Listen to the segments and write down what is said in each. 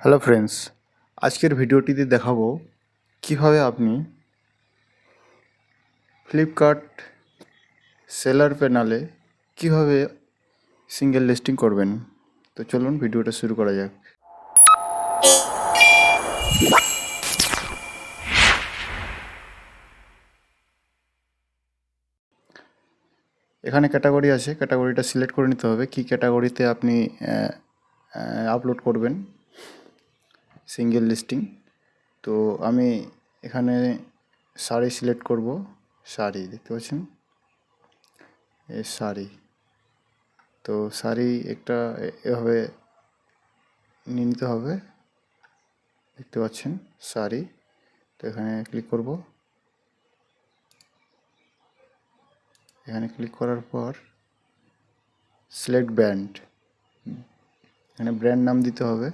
Hello friends, আজকের ভিডিওটিতে দেখাবো কিভাবে আপনি ফ্লিপকার্ট সেলার প্যানেলে কিভাবে সিঙ্গেল লিস্টিং করবেন। তো চলুন ভিডিওটা শুরু করা যাক। এখানে ক্যাটাগরি আছে, ক্যাটাগরিটা সিলেক্ট করে নিতে হবে কি ক্যাটাগরিতে আপনি আপলোড করবেন সিঙ্গেল লিস্টিং। তো আমি এখানে শাড়ি সিলেক্ট করব। শাড়ি দেখতে পাচ্ছেন, এই শাড়ি। তো শাড়ি একটা এভাবে নিয়ে নিতে হবে, দেখতে পাচ্ছেন শাড়ি। তো এখানে ক্লিক করব। এখানে ক্লিক করার পর সিলেক্ট ব্র্যান্ড, এখানে ব্র্যান্ড নাম দিতে হবে।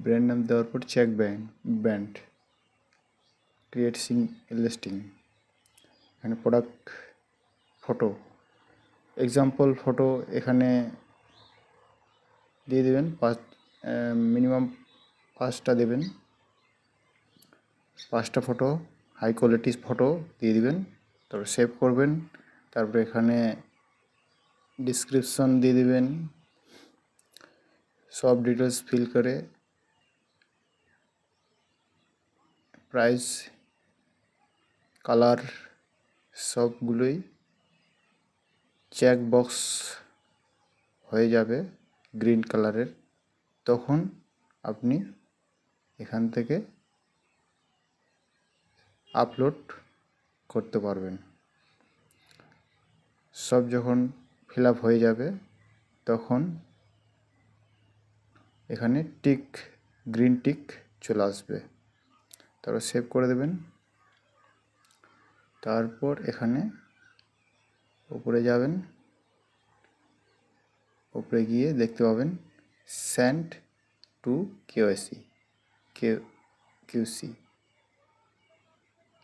ব্র্যান্ড নাম দেওয়ার পর চেক ব্র্যান্ড ক্রিয়েট লিস্টিং। এখানে প্রোডাক্ট ফটো, এক্সাম্পল ফটো এখানে দিয়ে দেবেন, মিনিমাম 5টা দেবেন। 5টা ফটো, হাই কোয়ালিটির ফটো দিয়ে দিবেন। তারপর সেভ করবেন। তারপরে এখানে ডিসক্রিপশন দিয়ে দিবেন, সব ডিটেলস ফিল করে প্রাইস, কালার সবগুলোই চেক বক্স হয়ে যাবে গ্রিন কালারের। তখন আপনি এখান থেকে আপলোড করতে পারবেন। সব যখন ফিল আপ হয়ে যাবে তখন এখানে টিক, গ্রিন টিক চলে আসবে। তারপর সেভ করে দেবেন। তারপর এখানে উপরে যাবেন, উপরে গিয়ে দেখতে পাবেন সেন্ড টু কিউসি।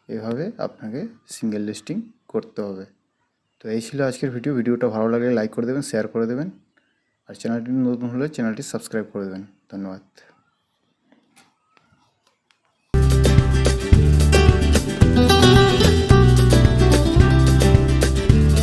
এভাবে আপনাকে সিঙ্গেল লিস্টিং করতে হবে। তো এই ছিল আজকের ভিডিওটা ভালো লাগলে লাইক করে দেবেন, শেয়ার করে দেবেন, আর চ্যানেলটি নতুন হলে চ্যানেলটি সাবস্ক্রাইব করে দেবেন। ধন্যবাদ।